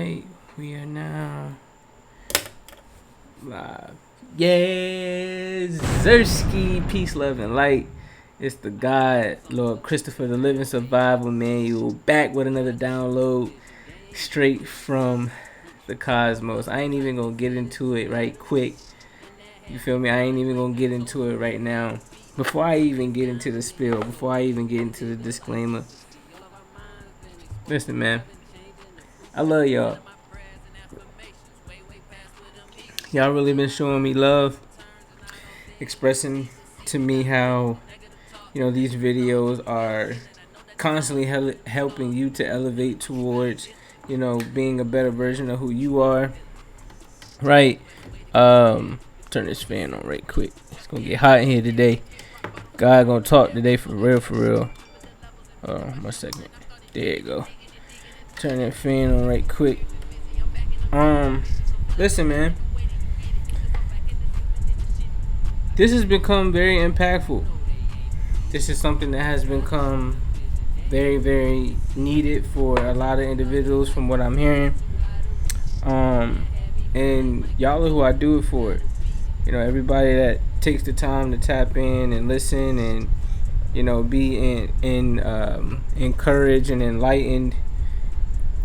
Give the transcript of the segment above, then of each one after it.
Alright, we are now live. Yes, Zersky, peace, love, and light. It's the God, Lord Christopher, the Living Survival Manual, back with another download straight from the cosmos. I ain't even gonna get into it right quick. You feel me? I ain't even gonna get into it right now. Before I even get into the spiel, before I even get into the disclaimer, listen, man, I love y'all. Y'all really been showing me love, expressing to me how, these videos are constantly helping you to elevate towards, being a better version of who you are. Right? Turn this fan on right quick. It's gonna get hot in here today. God gonna talk today for real. One second. There you go. Turn that fan on right quick. Listen, man. This has become very impactful. This is something that has become very, very needed for a lot of individuals from what I'm hearing. And y'all are who I do it for. Everybody that takes the time to tap in and listen and, be encouraged and enlightened.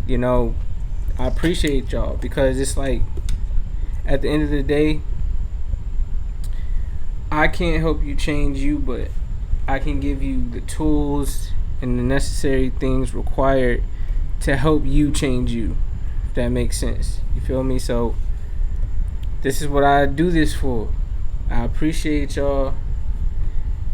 I appreciate y'all, because it's like, at the end of the day, I can't help you change you, but I can give you the tools and the necessary things required to help you change you, if that makes sense. You feel me? So this is what I do this for. I appreciate y'all.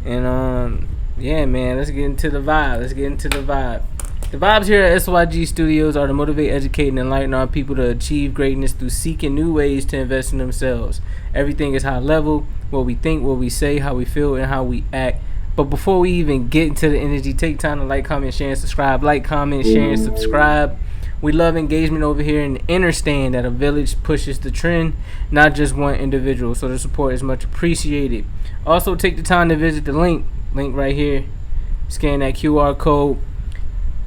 And yeah, man, let's get into the vibe. The vibes here at SYG Studios are to motivate, educate, and enlighten our people to achieve greatness through seeking new ways to invest in themselves. Everything is high level. What we think, what we say, how we feel, and how we act. But before we even get into the energy, take time to like, comment, share, and subscribe. Like, comment, share, and subscribe. We love engagement over here and understand that a village pushes the trend, not just one individual. So the support is much appreciated. Also, take the time to visit the link right here. Scan that QR code.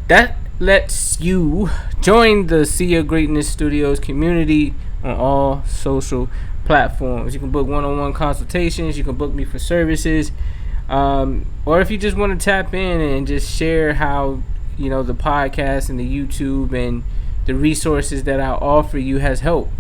That lets you join the Sea of Greatness Studios community on all social platforms. You can book one-on-one consultations. You can book me for services. Or if you just want to tap in and just share how, the podcast and the YouTube and the resources that I offer you has helped.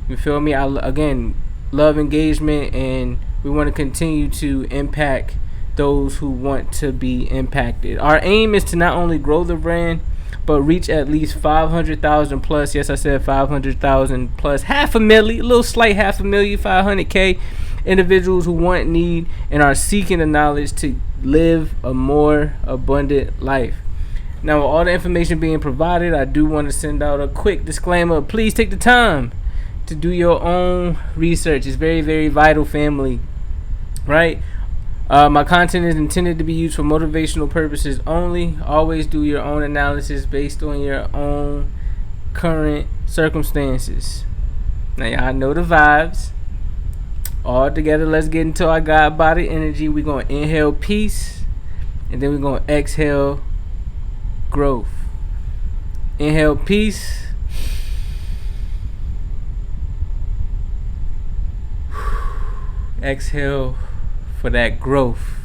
You feel me? I, again, love engagement, and we want to continue to impact those who want to be impacted. Our aim is to not only grow the brand, but reach at least 500,000 plus. Yes, I said 500,000 plus. Half a million, a little slight 500K individuals who want, need, and are seeking the knowledge to live a more abundant life. Now, with all the information being provided, I do want to send out a quick disclaimer. Please take the time to do your own research. It's very, very vital, family. Right? My content is intended to be used for motivational purposes only. Always do your own analysis based on your own current circumstances. Now, y'all know the vibes. All together, let's get into our God body energy. We're going to inhale peace, and then we're going to exhale growth. Inhale peace. Exhale for that growth.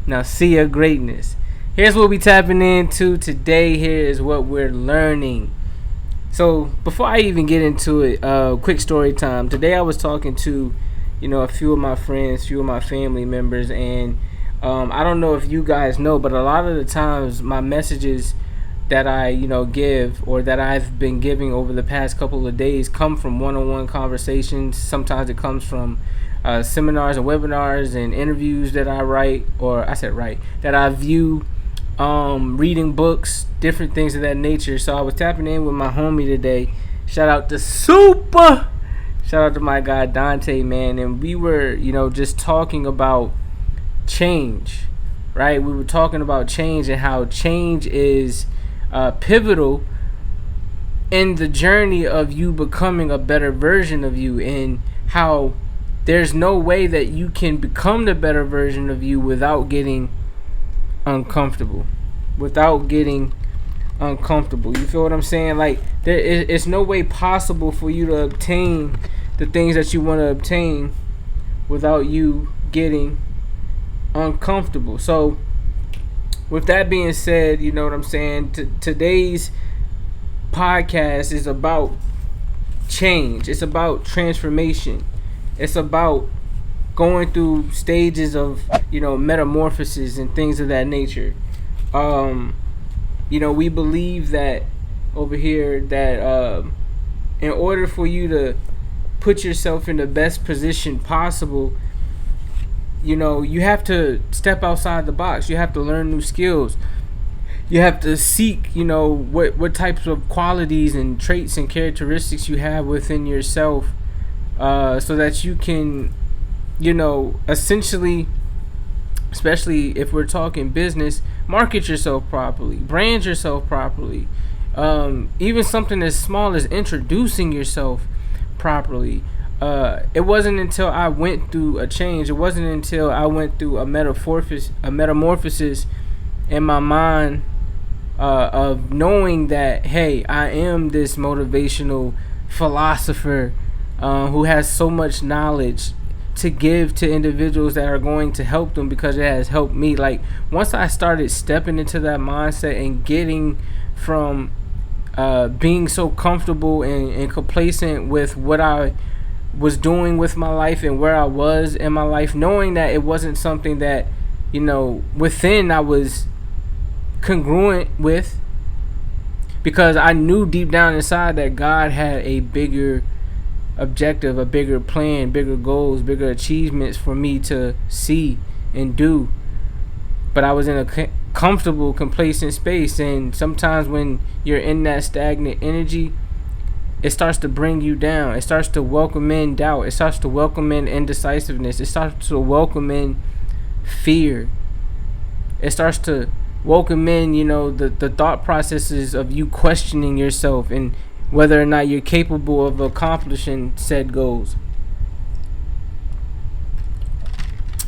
Now, see your greatness. Here's what we tapping into today. Here is what we're learning. So before I even get into it, quick story time. Today I was talking to, a few of my friends, few of my family members, and I don't know if you guys know, but a lot of the times my messages that I, give, or that I've been giving over the past couple of days, come from one-on-one conversations. Sometimes it comes from seminars and webinars and interviews that I write, that I view, reading books, different things of that nature. So I was tapping in with my homie today. Shout out to Super. Shout out to my guy Dante, man. And we were, just talking about change, right? We were talking about change and how change is pivotal in the journey of you becoming a better version of you, and how there's no way that you can become the better version of you without getting uncomfortable, without getting uncomfortable. You feel what I'm saying? Like it's no way possible for you to obtain the things that you want to obtain without you getting uncomfortable. So with that being said, you know what I'm saying, today's podcast is about change. It's about transformation. It's about going through stages of, metamorphosis and things of that nature. We believe that over here that in order for you to put yourself in the best position possible, you have to step outside the box. You have to learn new skills. You have to seek, what types of qualities and traits and characteristics you have within yourself, so that you can, essentially, especially if we're talking business, market yourself properly, brand yourself properly. Even something as small as introducing yourself properly. It wasn't until I went through a change, it wasn't until I went through a metamorphosis in my mind, of knowing that, hey, I am this motivational philosopher who has so much knowledge to give to individuals that are going to help them, because it has helped me. Like, once I started stepping into that mindset and getting from being so comfortable and complacent with what I was doing with my life and where I was in my life, knowing that it wasn't something that, within I was congruent with, because I knew deep down inside that God had a bigger objective, a bigger plan, bigger goals, bigger achievements for me to see and do. But I was in a comfortable, complacent space, and sometimes when you're in that stagnant energy, it starts to bring you down. It starts to welcome in doubt. It starts to welcome in indecisiveness. It starts to welcome in fear. It starts to welcome in, the thought processes of you questioning yourself and whether or not you're capable of accomplishing said goals.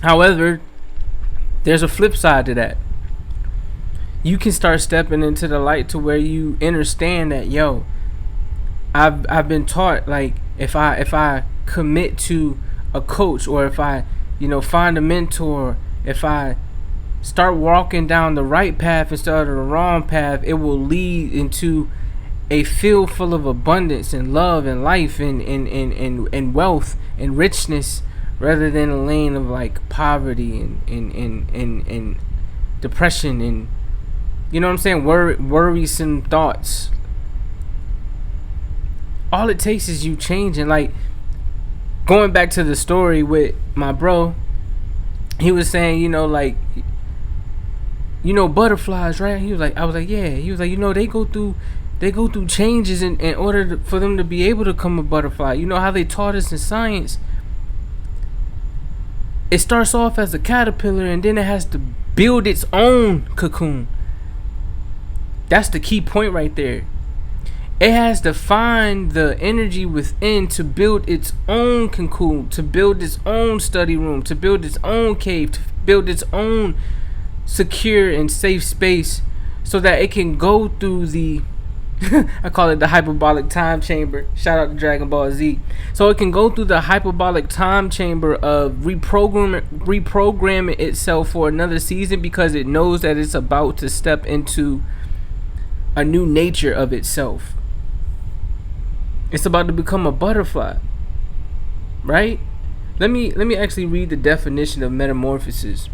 However, there's a flip side to that. You can start stepping into the light to where you understand that, I've been taught, like, if I commit to a coach, or if I find a mentor, if I start walking down the right path instead of the wrong path, it will lead into a field full of abundance and love and life and wealth and richness, rather than a lane of like poverty and depression and worrisome thoughts. All it takes is you changing. Like, going back to the story with my bro, he was saying, butterflies, right? He was like, I was like, yeah. He was like, they go through changes in order for them to be able to become a butterfly. You know how they taught us in science? It starts off as a caterpillar, and then it has to build its own cocoon. That's the key point right there. It has to find the energy within to build its own cocoon, to build its own study room, to build its own cave, to build its own secure and safe space, so that it can go through the I call it the hyperbolic time chamber. Shout out to Dragon Ball Z. So it can go through the hyperbolic time chamber of reprogramming itself for another season, because it knows that it's about to step into a new nature of itself. It's about to become a butterfly, right? Let me actually read the definition of metamorphosis.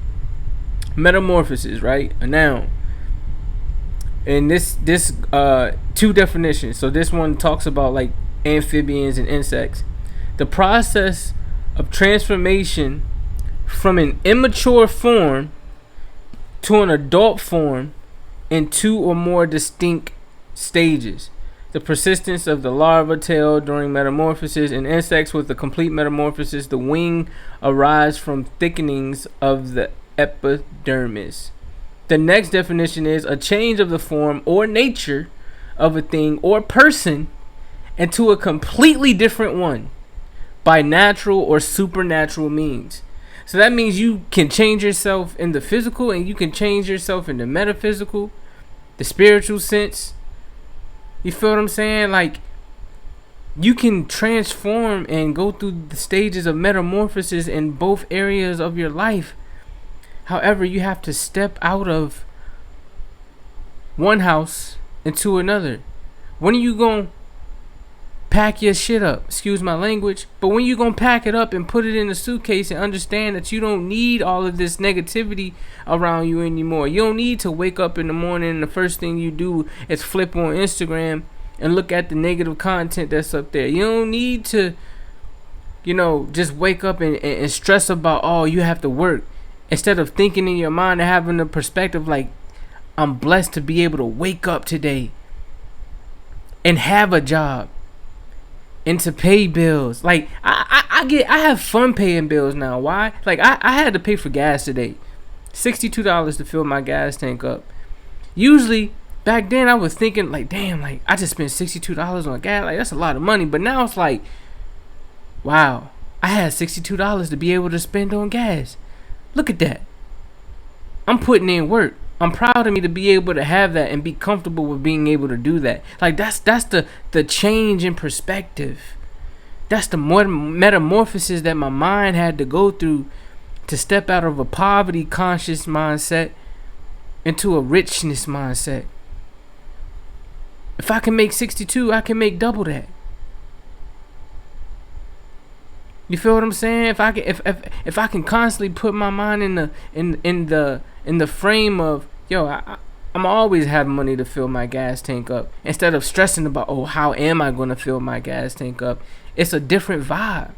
Metamorphosis, right? A noun. And this two definitions. So this one talks about like amphibians and insects. The process of transformation from an immature form to an adult form in two or more distinct stages. The persistence of the larva tail during metamorphosis. In insects with the complete metamorphosis, the wing arise from thickenings of the epidermis. The next definition is a change of the form or nature of a thing or person into a completely different one by natural or supernatural means. So that means you can change yourself in the physical, and you can change yourself in the metaphysical. the spiritual sense. You feel what I'm saying? Like, you can transform and go through the stages of metamorphosis in both areas of your life. However, you have to step out of one house into another. When are you going to pack your shit up? Excuse my language. But when you going to pack it up and put it in a suitcase and understand that you don't need all of this negativity around you anymore. You don't need to wake up in the morning and the first thing you do is flip on Instagram and look at the negative content that's up there. You don't need to, just wake up and stress about, oh, you have to work. Instead of thinking in your mind and having the perspective like, I'm blessed to be able to wake up today and have a job and to pay bills. Like, I have fun paying bills now. Why? Like, I had to pay for gas today. $62 to fill my gas tank up. Usually, back then I was thinking like, damn, like I just spent $62 on gas. Like, that's a lot of money. But now it's like, wow, I had $62 to be able to spend on gas. Look at that. I'm putting in work. I'm proud of me to be able to have that and be comfortable with being able to do that. Like, that's the change in perspective. That's the metamorphosis that my mind had to go through to step out of a poverty conscious mindset into a richness mindset. If I can make 62, I can make double that. You feel what I'm saying? If I can constantly put my mind in the frame of, I'm always having money to fill my gas tank up, instead of stressing about, oh, how am I going to fill my gas tank up? It's a different vibe.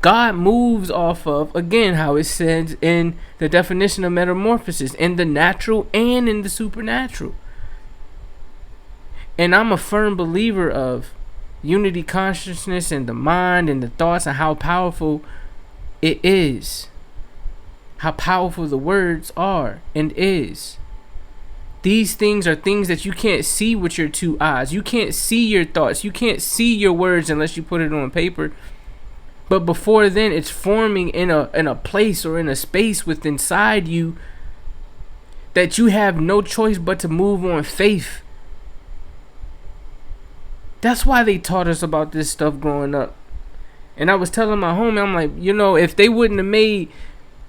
God moves off of, again, how it says in the definition of metamorphosis, in the natural and in the supernatural. And I'm a firm believer of unity consciousness and the mind and the thoughts and how powerful it is. How powerful the words are and is. These things are things that you can't see with your two eyes. You can't see your thoughts. You can't see your words unless you put it on paper. But before then, it's forming in a place or in a space within inside you that you have no choice but to move on faith. That's why they taught us about this stuff growing up. And I was telling my homie, I'm like, if they wouldn't have made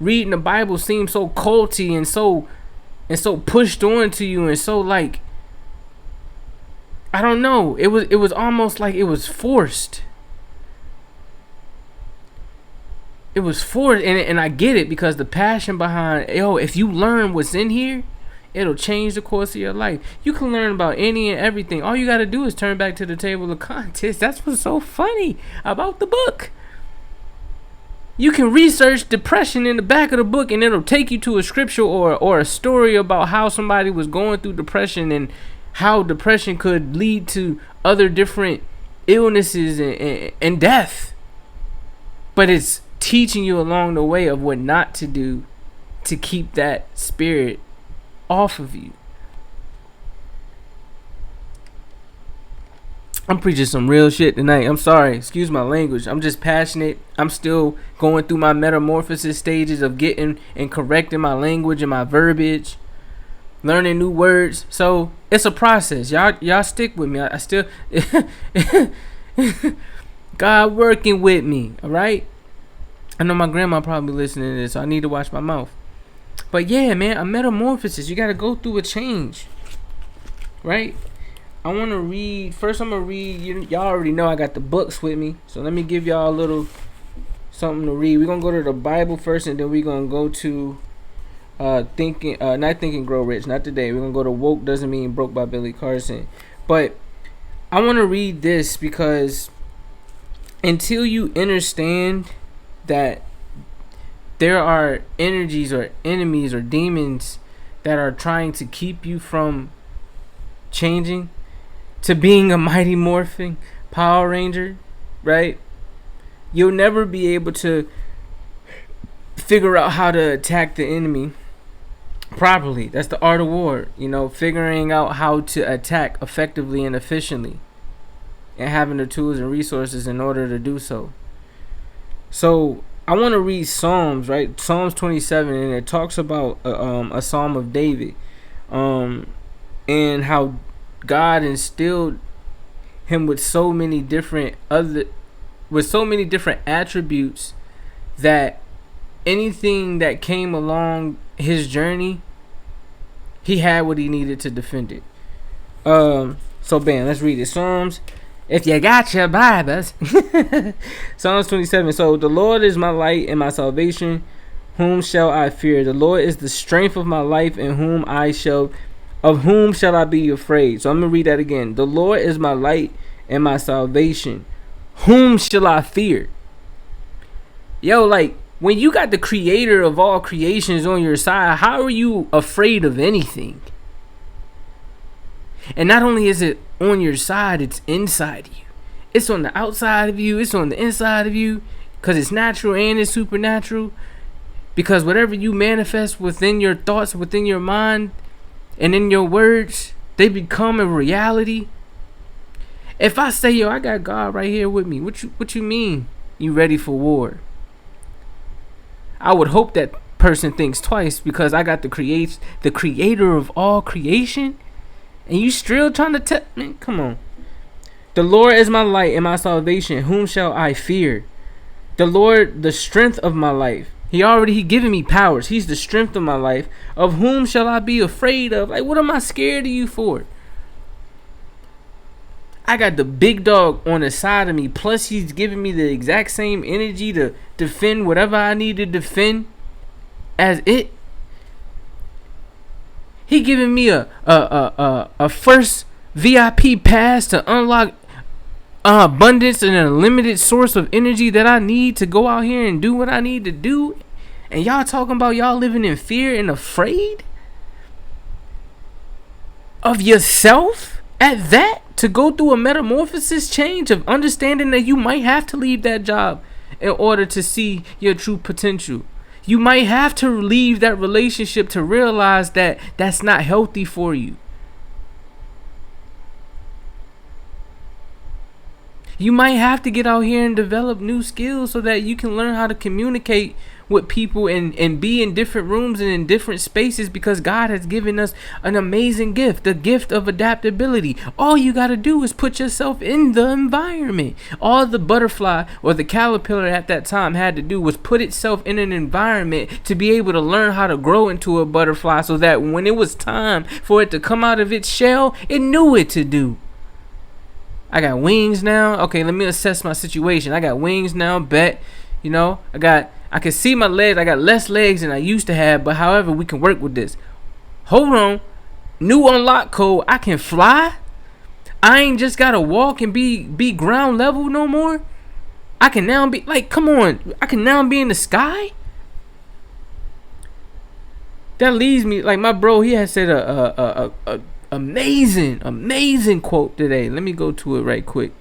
reading the Bible seem so culty and so pushed on to you and so like, I don't know, it was almost like it was forced. It was forced, and I get it, because the passion behind, if you learn what's in here, it'll change the course of your life. You can learn about any and everything. All you got to do is turn back to the table of contents. That's what's so funny about the book. You can research depression in the back of the book, and it'll take you to a scripture or a story about how somebody was going through depression and how depression could lead to other different illnesses and death. But it's teaching you along the way of what not to do to keep that spirit off of you. I'm preaching some real shit tonight. I'm sorry. Excuse my language. I'm just passionate. I'm still going through my metamorphosis stages of getting and correcting my language and my verbiage, learning new words. So it's a process. Y'all stick with me. I still God working with me. All right. I know my grandma probably listening to this, so I need to watch my mouth. But yeah, man, a metamorphosis. You got to go through a change, right? I want to read. First, I'm going to read. Y'all already know I got the books with me. So let me give y'all a little something to read. We're going to go to the Bible first, and then we're going to go to not Think and Grow Rich. Not today. We're going to go to Woke Doesn't Mean Broke by Billy Carson. But I want to read this because until you understand that there are energies or enemies or demons that are trying to keep you from changing to being a mighty morphing Power Ranger, right? You'll never be able to figure out how to attack the enemy properly. That's the art of war, figuring out how to attack effectively and efficiently and having the tools and resources in order to do so. So I want to read Psalms, right? Psalms 27, and it talks about a Psalm of David. and how God instilled him with so many different attributes that anything that came along his journey, he had what he needed to defend it. So bam, let's read it. Psalms, if you got your Bibles. Psalms 27. So the Lord is my light and my salvation. Whom shall I fear? The Lord is the strength of my life, and of whom shall I be afraid? So I'm gonna read that again. The Lord is my light and my salvation. Whom shall I fear? Yo, like, when you got the creator of all creations on your side, how are you afraid of anything? And not only is it on your side, it's inside you. It's on the outside of you. It's on the inside of you. Because it's natural and it's supernatural. Because whatever you manifest within your thoughts, within your mind, and in your words, they become a reality. If I say, yo, I got God right here with me, what you mean? You ready for war? I would hope that person thinks twice, because I got the creator of all creation, and you still trying to tell me? Come on. The Lord is my light and my salvation. Whom shall I fear? The Lord, the strength of my life. He given me powers. He's the strength of my life. Of whom shall I be afraid of? Like, what am I scared of you for? I got the big dog on the side of me. Plus, he's giving me the exact same energy to defend whatever I need to defend as it. He giving me a first VIP pass to unlock abundance and an unlimited source of energy that I need to go out here and do what I need to do. And y'all talking about y'all living in fear and afraid of yourself at that, to go through a metamorphosis change of understanding that you might have to leave that job in order to see your true potential. You might have to leave that relationship to realize that that's not healthy for you. You might have to get out here and develop new skills so that you can learn how to communicate with people and be in different rooms and in different spaces, because God has given us an amazing gift, the gift of adaptability. All you got to do is put yourself in the environment. All the butterfly or the caterpillar at that time had to do was put itself in an environment to be able to learn how to grow into a butterfly, so that when it was time for it to come out of its shell, it knew what to do. I got wings now. Okay, let me assess my situation. I got wings now, bet. You know, I can see my legs. I got less legs than I used to have, but however, we can work with this. Hold on. New unlock code. I can fly. I ain't just gotta walk and be ground level no more. I can now be, like, come on. I can now be in the sky. That leads me, like, my bro, he had said a amazing quote today. Let me go to it right quick.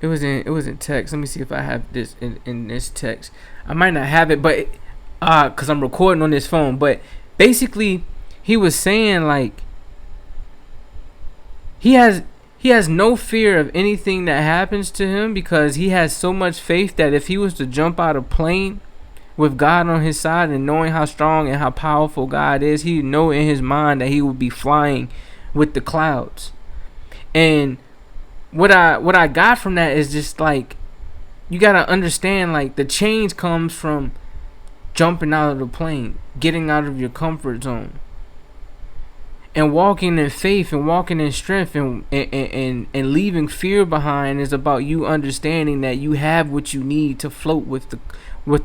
It was in text. Let me see if I have this in this text. I might not have it, but cause I'm recording on this phone. But basically, he was saying, like, he has no fear of anything that happens to him, because he has so much faith that if he was to jump out of plane with God on his side and knowing how strong and how powerful God is, he know in his mind that he would be flying with the clouds. And what I got from that is just, like, you gotta understand, like, the change comes from jumping out of the plane, getting out of your comfort zone, and walking in faith and walking in strength and leaving fear behind is about you understanding that you have what you need to float with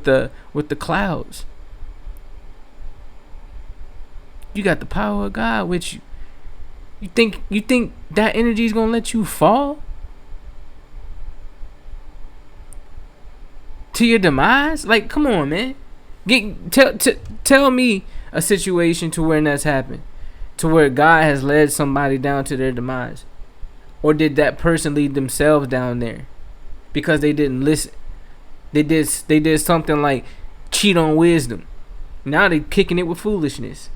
the clouds. You got the power of God with you. You think that energy is gonna let you fall to your demise? Like, come on, man. Tell me a situation to where that's happened, to where God has led somebody down to their demise, or did that person lead themselves down there because they didn't listen? They did something like cheat on wisdom. Now they kicking it with foolishness.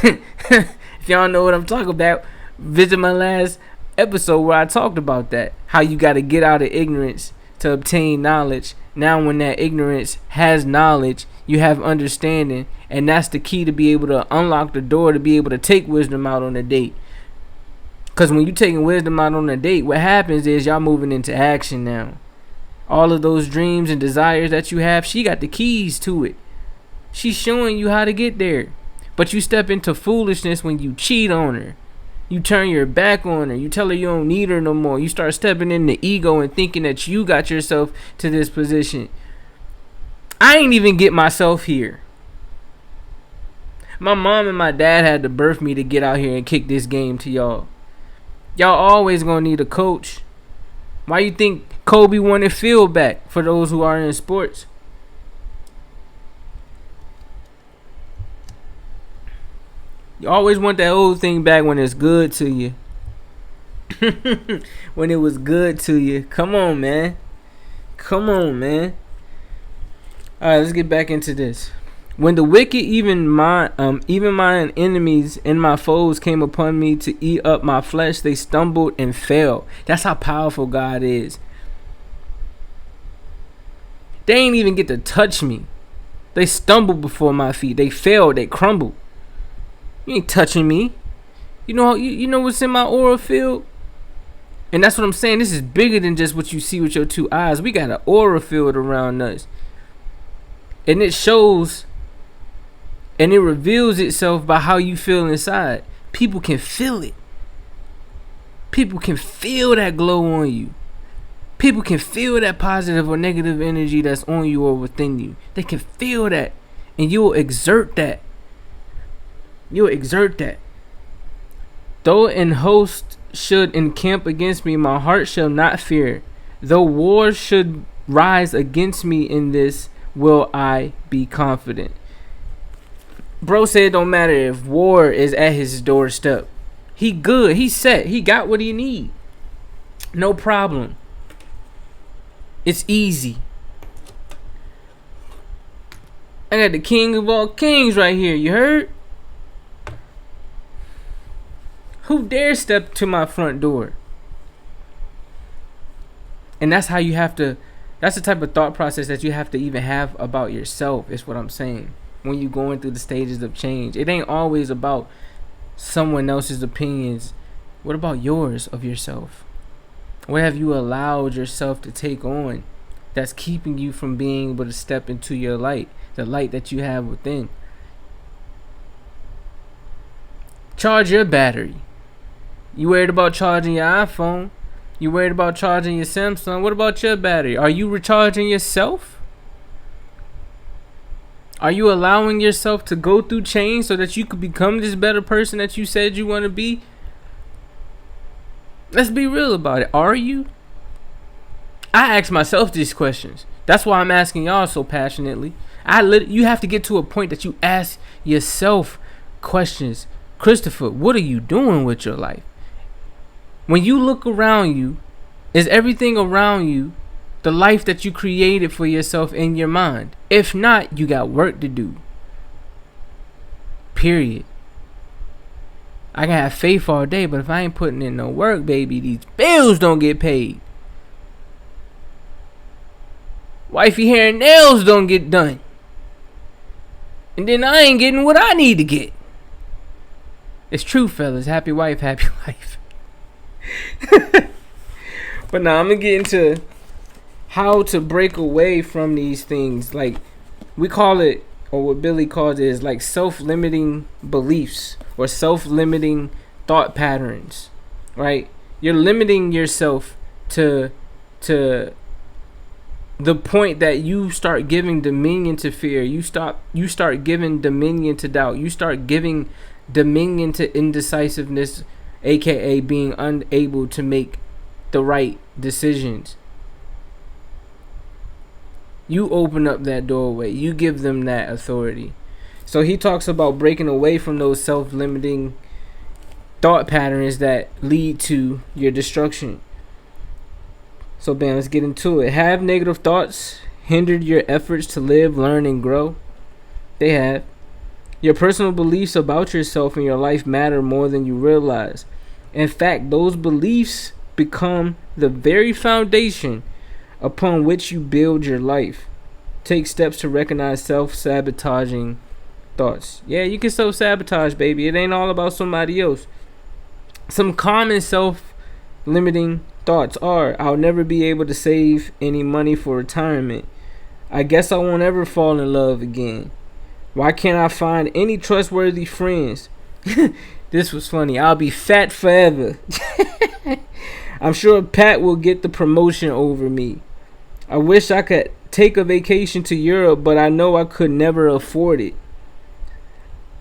If y'all know what I'm talking about, visit my last episode where I talked about that. How you got to get out of ignorance to obtain knowledge. Now when that ignorance has knowledge, you have understanding, and that's the key to be able to unlock the door to be able to take wisdom out on a date. Because when you're taking wisdom out on a date, what happens is y'all moving into action now. All of those dreams and desires that you have, she got the keys to it. She's showing you how to get there. But you step into foolishness when you cheat on her. You turn your back on her. You tell her you don't need her no more. You start stepping in the ego and thinking that you got yourself to this position. I ain't even get myself here. My mom and my dad had to birth me to get out here and kick this game to y'all. Y'all always gonna need a coach. Why you think Kobe wanted Phil back, for those who are in sports? You always want that old thing back when it's good to you. When it was good to you. Come on, man. Come on, man. Alright, let's get back into this. When the wicked, even mine enemies and my foes came upon me to eat up my flesh, they stumbled and fell. That's how powerful God is. They ain't even get to touch me. They stumbled before my feet. They fell. They crumbled. You ain't touching me. You know what's in my aura field? And that's what I'm saying. This is bigger than just what you see with your two eyes. We got an aura field around us. And it shows and it reveals itself by how you feel inside. People can feel it. People can feel that glow on you. People can feel that positive or negative energy that's on you or within you. They can feel that. And you'll exert that. You'll exert that. Though an host should encamp against me, my heart shall not fear. Though war should rise against me, in this will I be confident. Bro said it don't matter if war is at his doorstep. He good. He set. He got what he need. No problem. It's easy. I got the king of all kings right here. You heard? Who dare step to my front door? And that's how you have to, that's the type of thought process that you have to even have about yourself, is what I'm saying. When you're going through the stages of change, it ain't always about someone else's opinions. What about yours of yourself? What have you allowed yourself to take on that's keeping you from being able to step into your light, the light that you have within? Charge your battery. You worried about charging your iPhone? You worried about charging your Samsung? What about your battery? Are you recharging yourself? Are you allowing yourself to go through change so that you could become this better person that you said you want to be? Let's be real about it. Are you? I ask myself these questions. That's why I'm asking y'all so passionately. You have to get to a point that you ask yourself questions. Christopher, what are you doing with your life? When you look around you, is everything around you the life that you created for yourself in your mind? If not, you got work to do. Period. I can have faith all day, but if I ain't putting in no work, baby, these bills don't get paid. Wifey hair and nails don't get done. And then I ain't getting what I need to get. It's true, fellas. Happy wife, happy life. But now I'm going to get into how to break away from these things. Like, we call it, or what Billy calls it, is like self-limiting beliefs or self-limiting thought patterns, right? You're limiting yourself to the point that you start giving dominion to fear. You start giving dominion to doubt. You start giving dominion to indecisiveness, aka being unable to make the right decisions. You open up that doorway. You give them that authority. So he talks about breaking away from those self-limiting thought patterns that lead to your destruction. So bam, let's get into it. Have negative thoughts hindered your efforts to live, learn, and grow? They have. Your personal beliefs about yourself and your life matter more than you realize. In fact, those beliefs become the very foundation upon which you build your life. Take steps to recognize self-sabotaging thoughts. Yeah, you can self-sabotage, baby. It ain't all about somebody else. Some common self-limiting thoughts are: I'll never be able to save any money for retirement. I guess I won't ever fall in love again. Why can't I find any trustworthy friends? This was funny. I'll be fat forever. I'm sure Pat will get the promotion over me. I wish I could take a vacation to Europe, but I know I could never afford it.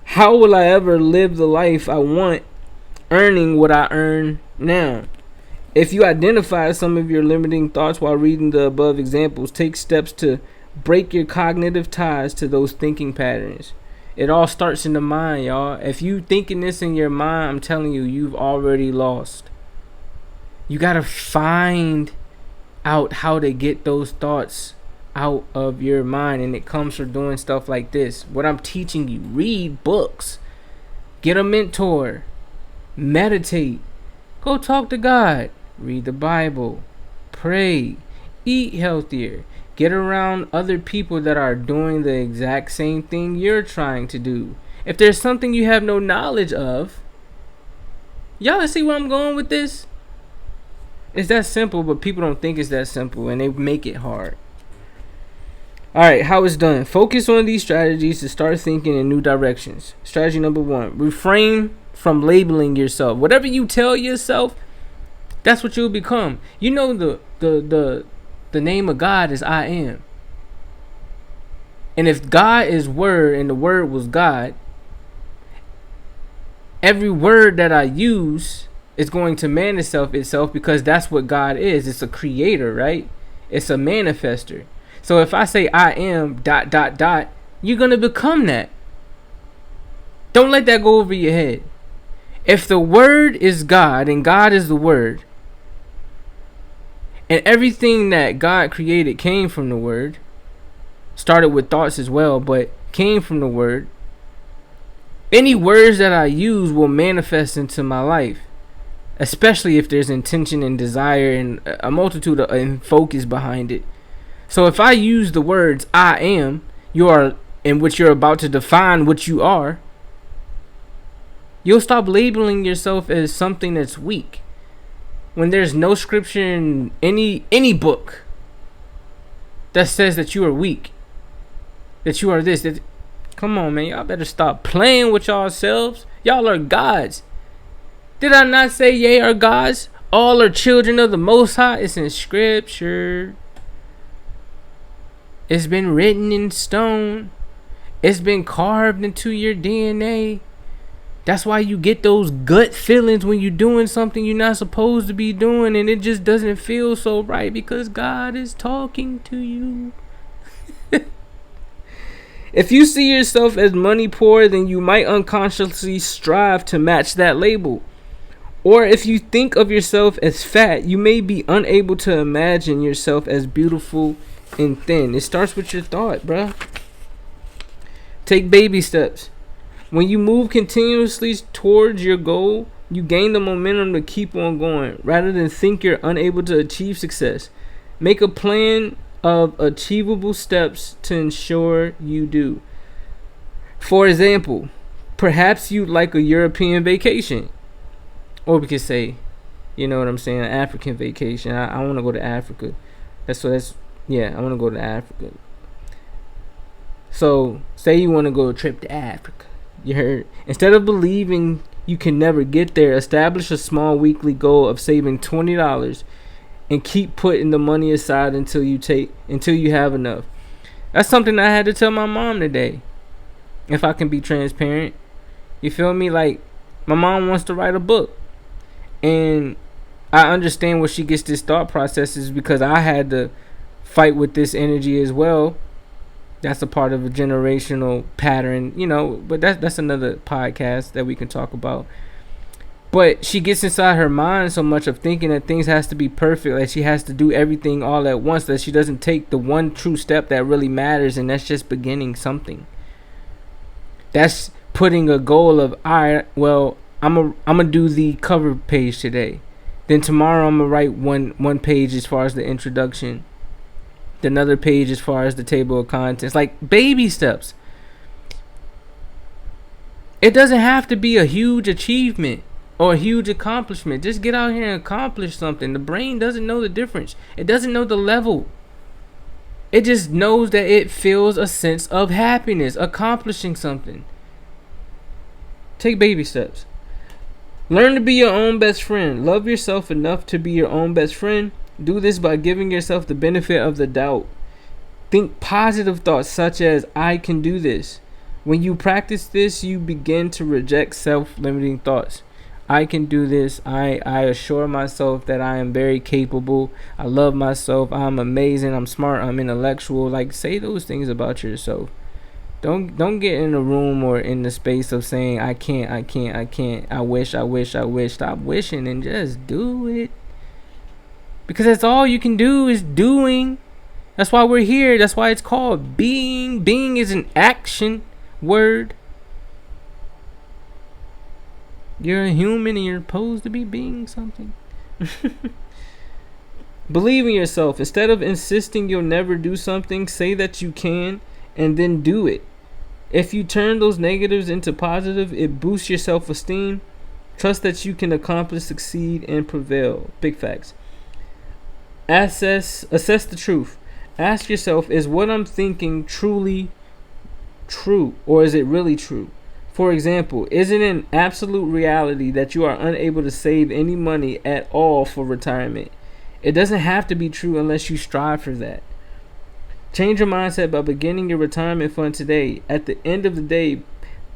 How will I ever live the life I want, earning what I earn now? If you identify some of your limiting thoughts while reading the above examples, take steps to break your cognitive ties to those thinking patterns. It all starts in the mind, y'all. If you thinking this in your mind, I'm telling you, you've already lost. You gotta find out how to get those thoughts out of your mind, and it comes from doing stuff like this. What I'm teaching you: read books, get a mentor, meditate, go talk to God, read the Bible, pray, eat healthier, get around other people that are doing the exact same thing you're trying to do. If there's something you have no knowledge of, y'all see where I'm going with this? It's that simple, but people don't think it's that simple, and they make it hard. Alright, how it's done. Focus on these strategies to start thinking in new directions. Strategy number 1: refrain from labeling yourself. Whatever you tell yourself, that's what you'll become. You know, the name of God is I am. And if God is word and the word was God, every word that I use is going to manifest itself, because that's what God is. It's a creator, right? It's a manifester. So if I say I am ... you're going to become that. Don't let that go over your head. If the word is God and God is the word, and everything that God created came from the word, started with thoughts as well, but came from the word, any words that I use will manifest into my life. Especially if there's intention and desire and a multitude of and focus behind it. So if I use the words I am, you are, in which you're about to define what you are, you'll stop labeling yourself as something that's weak. When there's no scripture in any book that says that you are weak, that you are this, that, come on, man, y'all better stop playing with yourselves. Y'all are gods. Did I not say ye are gods? All are children of the Most High. It's in scripture. It's been written in stone. It's been carved into your DNA. That's why you get those gut feelings when you're doing something you're not supposed to be doing, and it just doesn't feel so right, because God is talking to you. If you see yourself as money poor, then you might unconsciously strive to match that label. Or if you think of yourself as fat, you may be unable to imagine yourself as beautiful and thin. It starts with your thought, bruh. Take baby steps. When you move continuously towards your goal, you gain the momentum to keep on going, rather than think you're unable to achieve success. Make a plan of achievable steps to ensure you do. For example, perhaps you'd like a European vacation. Or we could say, you know what I'm saying, an African vacation. I want to go to Africa. I want to go to Africa. So, say you want to go a trip to Africa. You heard? Instead of believing you can never get there, establish a small weekly goal of saving $20 and keep putting the money aside until you have enough. That's something I had to tell my mom today. If I can be transparent. You feel me? Like, my mom wants to write a book. And I understand where she gets this thought processes, because I had to fight with this energy as well. That's a part of a generational pattern, you know, but that's another podcast that we can talk about. But she gets inside her mind so much of thinking that things has to be perfect, that she has to do everything all at once, that she doesn't take the one true step that really matters, and that's just beginning something. That's putting a goal of, all right, well, I'm gonna do the cover page today. Then tomorrow I'm gonna write one page as far as the introduction. another page as far as the table of contents. Like baby steps. It doesn't have to be a huge achievement or a huge accomplishment. Just get out here and accomplish something. The brain doesn't know the difference. It doesn't know the level. It just knows that it feels a sense of happiness accomplishing something. Take baby steps. Learn to be your own best friend. Love yourself enough to be your own best friend. Do this by giving yourself the benefit of the doubt. Think positive thoughts such as, I can do this. When you practice this, you begin to reject self-limiting thoughts. I can do this. I assure myself that I am very capable. I love myself. I'm amazing. I'm smart. I'm intellectual. Like, say those things about yourself. Don't get in the room or in the space of saying I can't. I wish. Stop wishing and just do it. Because that's all you can do is doing. That's why we're here. That's why it's called being. Being is an action word. You're a human and you're supposed to be being something. Believe in yourself. Instead of insisting you'll never do something, say that you can and then do it. If you turn those negatives into positive, it boosts your self-esteem. Trust that you can accomplish, succeed, and prevail. Big facts. Assess the truth. Ask yourself, is what I'm thinking truly true, or is it really true? For example, is it an absolute reality that you are unable to save any money at all for retirement? It doesn't have to be true unless you strive for that. Change your mindset by beginning your retirement fund today. At the end of the day,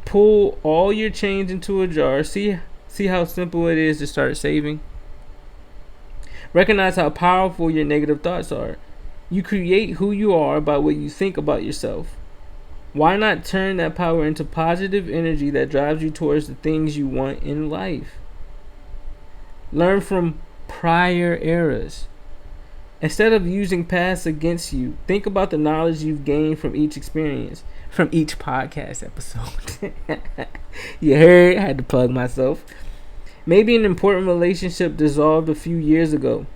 pull all your change into a jar. See how simple it is to start saving. Recognize how powerful your negative thoughts are. You create who you are by what you think about yourself. Why not turn that power into positive energy that drives you towards the things you want in life? Learn from prior eras. Instead of using past against you, think about the knowledge you've gained from each experience, from each podcast episode. You heard? I had to plug myself. Maybe an important relationship dissolved a few years ago.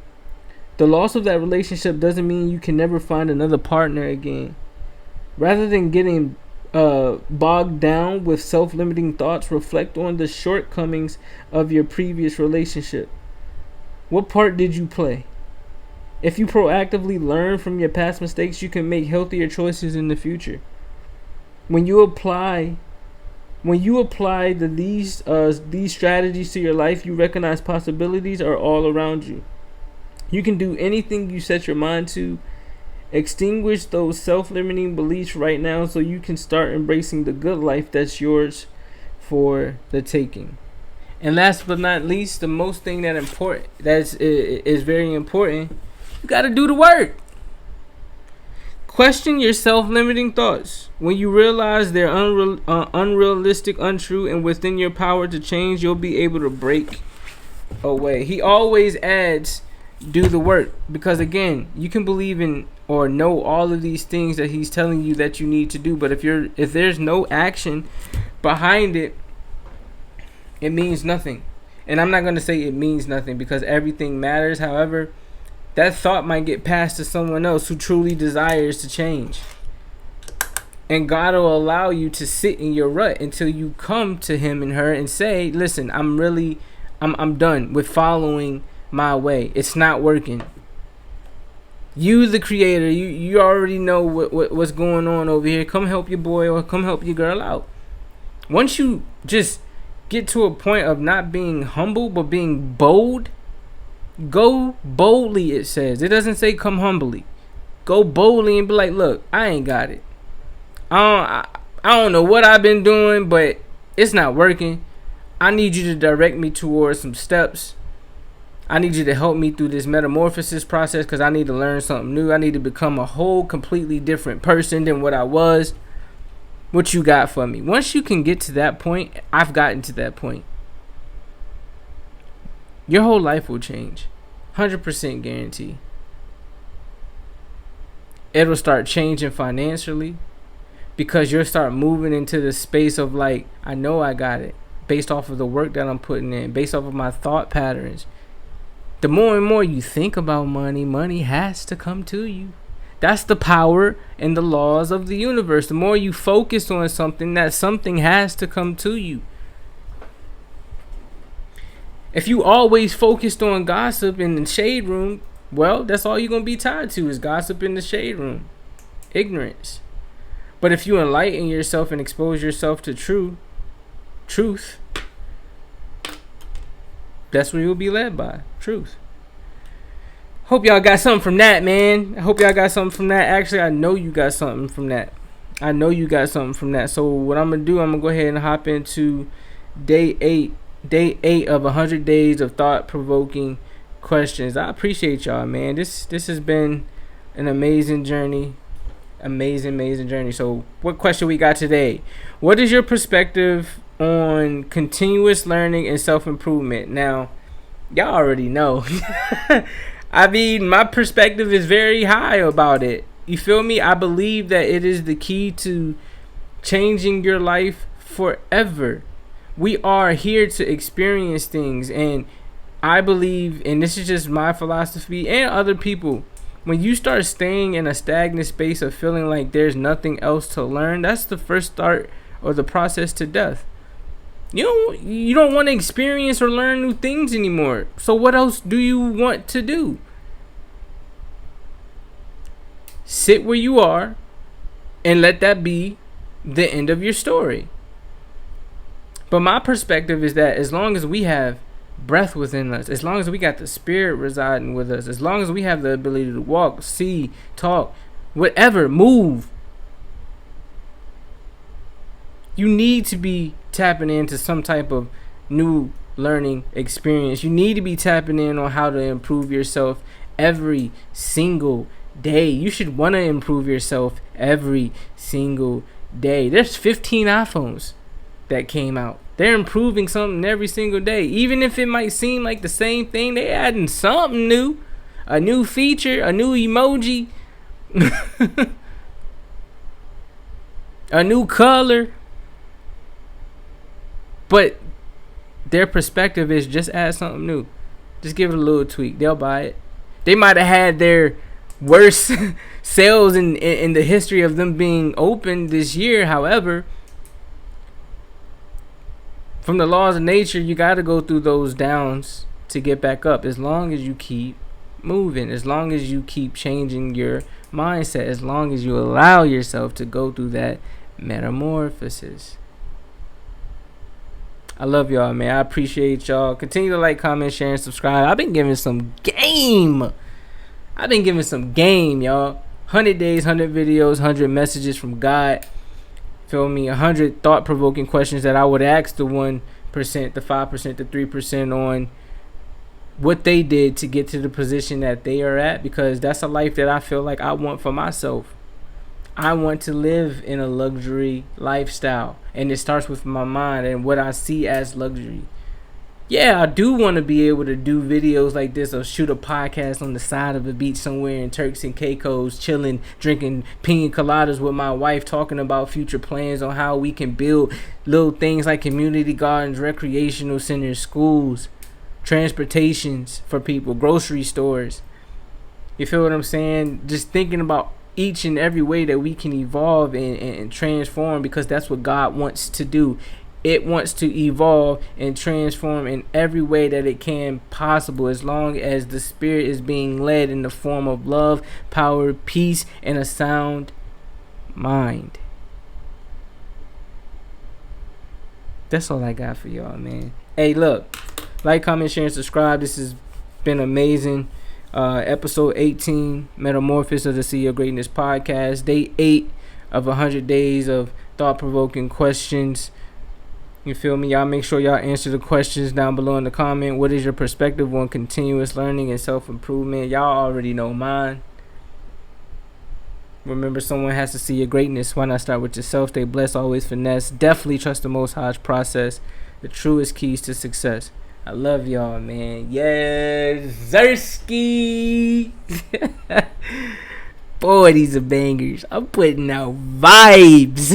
The loss of that relationship doesn't mean you can never find another partner again. Rather than getting bogged down with self-limiting thoughts, reflect on the shortcomings of your previous relationship. What part did you play? If you proactively learn from your past mistakes, you can make healthier choices in the future. When you apply these strategies to your life, you recognize possibilities are all around you. You can do anything you set your mind to. Extinguish those self-limiting beliefs right now so you can start embracing the good life that's yours for the taking. And last but not least, the most thing is very important, you got to do the work. Question your self-limiting thoughts. When you realize they're unrealistic, untrue, and within your power to change, you'll be able to break away. He always adds, do the work. Because again, you can believe in or know all of these things that he's telling you that you need to do, but if there's no action behind it, it means nothing. And I'm not going to say it means nothing, because everything matters. However, that thought might get passed to someone else who truly desires to change. And God will allow you to sit in your rut until you come to him and her and say, listen, I'm done with following my way. It's not working. You, the creator, you already know what's going on over here. Come help your boy or come help your girl out. Once you just get to a point of not being humble but being bold, go boldly, it says. It doesn't say come humbly. Go boldly and be like, look, I ain't got it. I don't know what I've been doing, but it's not working. I need you to direct me towards some steps. I need you to help me through this metamorphosis process, because I need to learn something new. I need to become a whole completely different person than what I was. What you got for me? Once you can get to that point, I've gotten to that point, your whole life will change. 100% guarantee. It'll start changing financially, because you'll start moving into the space of like, I know I got it, based off of the work that I'm putting in, based off of my thought patterns. The more and more you think about money, money has to come to you. That's the power and the laws of the universe. The more you focus on something, that something has to come to you. If you always focused on gossip in the shade room, well, that's all you're going to be tied to is gossip in the shade room. Ignorance. But if you enlighten yourself and expose yourself to truth, that's what you'll be led by. Truth. Hope y'all got something from that, man. I hope y'all got something from that. Actually, I know you got something from that. So what I'm going to do, I'm going to go ahead and hop into day 8 of 100 days of thought-provoking questions. I appreciate y'all, man. This has been an amazing journey. Amazing journey. So what question we got today? What is your perspective on continuous learning and self-improvement? Now, y'all already know. I mean, my perspective is very high about it. You feel me? I believe that it is the key to changing your life forever. We are here to experience things, and I believe, and this is just my philosophy and other people, when you start staying in a stagnant space of feeling like there's nothing else to learn, that's the first start or the process to death. You don't want to experience or learn new things anymore. So what else do you want to do? Sit where you are and let that be the end of your story. But my perspective is that as long as we have breath within us, as long as we got the spirit residing with us, as long as we have the ability to walk, see, talk, whatever, move, you need to be tapping into some type of new learning experience. You need to be tapping in on how to improve yourself every single day. You should want to improve yourself every single day. There's 15 iPhones that came out. They're improving something every single day. Even if it might seem like the same thing, they adding something new. A new feature, a new emoji, a new color. But their perspective is just add something new. Just give it a little tweak. They'll buy it. They might have had their worst sales in the history of them being open this year. However, from the laws of nature, you got to go through those downs to get back up. As long as you keep moving, as long as you keep changing your mindset, as long as you allow yourself to go through that metamorphosis. I love y'all, man. I appreciate y'all. Continue to like, comment, share, and subscribe. I've been giving some game, y'all. 100 days, 100 videos, 100 messages from God. Feel me? 100 thought-provoking questions that I would ask the 1%, the 5%, the 3% on what they did to get to the position that they are at, because that's a life that I feel like I want for myself. I want to live in a luxury lifestyle, and it starts with my mind and what I see as luxury. Yeah, I do want to be able to do videos like this or shoot a podcast on the side of the beach somewhere in Turks and Caicos, chilling, drinking pina coladas with my wife, talking about future plans on how we can build little things like community gardens, recreational centers, schools, transportations for people, grocery stores. You feel what I'm saying? Just thinking about each and every way that we can evolve and transform, because that's what God wants to do. It wants to evolve and transform in every way that it can possible, as long as the spirit is being led in the form of love, power, peace, and a sound mind. That's all I got for y'all, man. Hey, look, like, comment, share, and subscribe. This has been amazing. Episode 18, Metamorphosis of the Sea of Greatness podcast. Day 8 of 100 days of thought-provoking questions. You feel me? Y'all make sure y'all answer the questions down below in the comment. What is your perspective on continuous learning and self-improvement? Y'all already know mine. Remember, someone has to see your greatness. Why not start with yourself? Stay blessed, always finesse. Definitely trust the Most High's process. The truest keys to success. I love y'all, man. Yes, Zersky. Boy, these are bangers. I'm putting out vibes.